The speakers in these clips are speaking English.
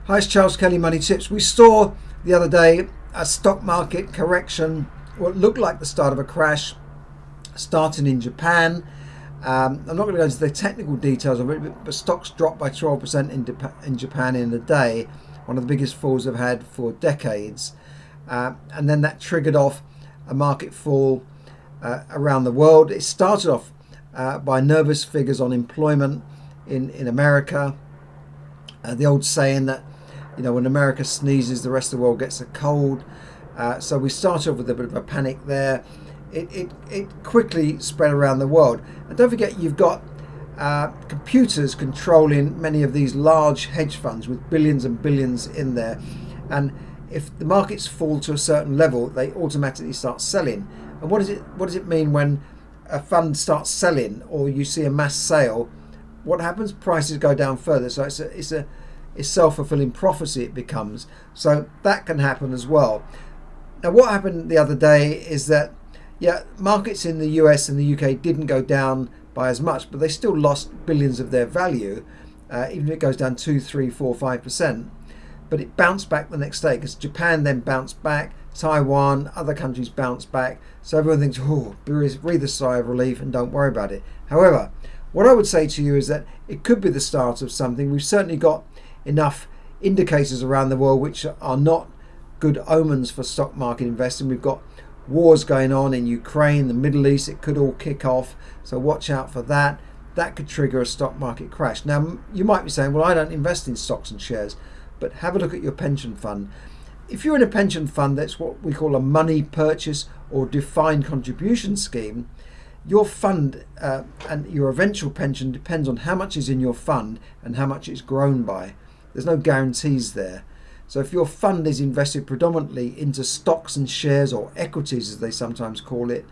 Hi, it's Charles Kelly, Money Tips. We saw the other day a stock market correction, what looked like the start of a crash, starting in Japan. I'm not going to go into the technical details of it, but stocks dropped by 12% in Japan in a day, one of the biggest falls they've had for decades. And then that triggered off a market fall around the world. It started off by nervous figures on employment in America. The old saying that, when America sneezes, the rest of the world gets a cold. So we started off with a bit of a panic there. It quickly spread around the world. And don't forget, you've got computers controlling many of these large hedge funds with billions and billions in there. And if the markets fall to a certain level, they automatically start selling. And what does it mean when a fund starts selling, or you see a mass sale? What happens? Prices go down further. So it's self-fulfilling prophecy, it becomes. So that can happen as well. Now, what happened the other day is that, markets in the US and the UK didn't go down by as much, but they still lost billions of their value, even if it goes down 2, 3, 4, 5%. But it bounced back the next day, because Japan then bounced back, Taiwan, other countries bounced back. So everyone thinks, breathe a sigh of relief and don't worry about it. However, what I would say to you is that it could be the start of something. We've certainly got enough indicators around the world which are not good omens for stock market investing. We've got wars going on in Ukraine, the Middle East. It could all kick off, so watch out for that. That could trigger a stock market crash. Now, you might be saying, well, I don't invest in stocks and shares, but have a look at your pension fund. If you're in a pension fund that's what we call a money purchase or defined contribution scheme, your fund and your eventual pension depends on how much is in your fund and how much it's grown by. There's no guarantees there. So if your fund is invested predominantly into stocks and shares, or equities as they sometimes call it,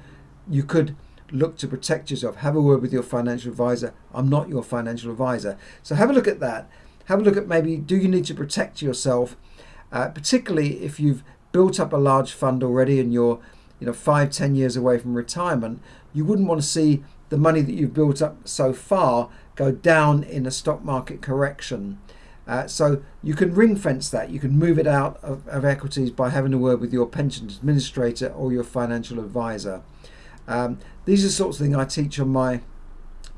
you could look to protect yourself. Have a word with your financial advisor. I'm not your financial advisor. So have a look at that. Have a look at maybe, do you need to protect yourself, particularly if you've built up a large fund already and you're 5-10 years away from retirement. You wouldn't want to see the money that you've built up so far go down in a stock market correction. So you can ring fence that. You can move it out of equities by having a word with your pension administrator or your financial advisor. These are the sorts of things I teach on my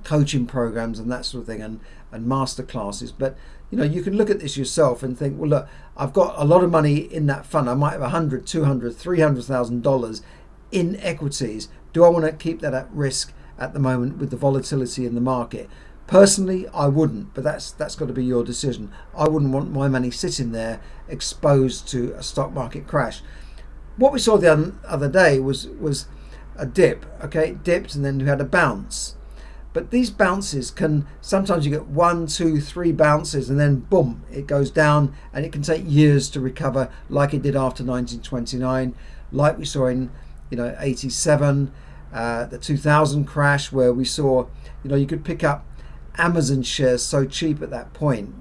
coaching programs and that sort of thing, and master classes. But you can look at this yourself and think, well, look, I've got a lot of money in that fund. I might have $100, $200, $300,000 in equities. Do I want to keep that at risk at the moment with the volatility in the market? Personally, I wouldn't, but that's got to be your decision. I wouldn't want my money sitting there exposed to a stock market crash. What we saw the other day was a dip. Okay, it dipped and then we had a bounce. But these bounces can, sometimes you get 1, 2, 3 bounces and then boom, it goes down, and it can take years to recover, like it did after 1929, like we saw in 87, the 2000 crash, where we saw you could pick up Amazon shares so cheap at that point,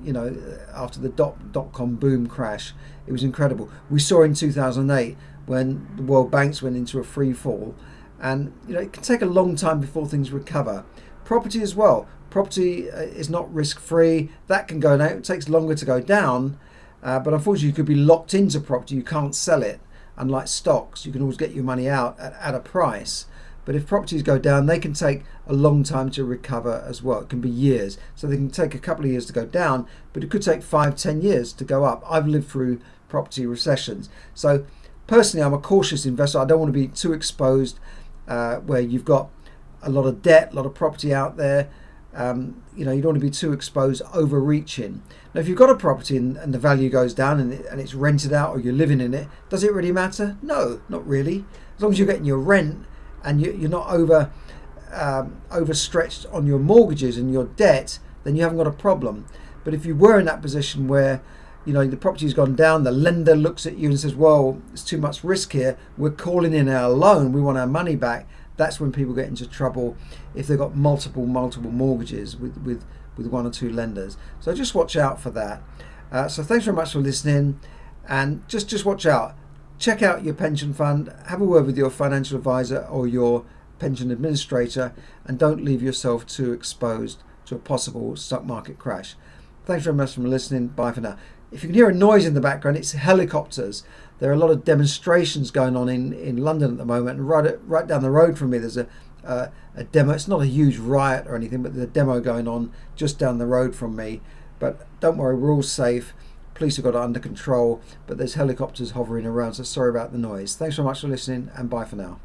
after the dot-com boom crash. It was incredible. We saw in 2008 when the world banks went into a free fall, and it can take a long time before things recover. Property as well. Property is not risk-free. That can go down. It takes longer to go down, but unfortunately you could be locked into property. You can't sell it. Unlike stocks, you can always get your money out at a price. But if properties go down, they can take a long time to recover as well. It can be years. So they can take a couple of years to go down, but it could take 5-10 years to go up. I've lived through property recessions. So personally, I'm a cautious investor. I don't want to be too exposed where you've got a lot of debt, a lot of property out there. You don't want to be too exposed, overreaching. Now, if you've got a property and the value goes down and it's rented out, or you're living in it, does it really matter? No, not really. As long as you're getting your rent and you're not overstretched on your mortgages and your debt, then you haven't got a problem. But if you were in that position where the property's gone down, the lender looks at you and says, well, it's too much risk here, we're calling in our loan, we want our money back, that's when people get into trouble, if they've got multiple mortgages with 1 or 2 lenders. So just watch out for that. So thanks very much for listening, and just watch out. Check out your pension fund, have a word with your financial advisor or your pension administrator, and don't leave yourself too exposed to a possible stock market crash. Thanks very much for listening. Bye for now. If you can hear a noise in the background, it's helicopters. There are a lot of demonstrations going on in London at the moment, and right down the road from me there's a demo. It's not a huge riot or anything, but there's a demo going on just down the road from me. But don't worry, we're all safe. Police have got it under control, but there's helicopters hovering around, so sorry about the noise. Thanks very much for listening, and bye for now.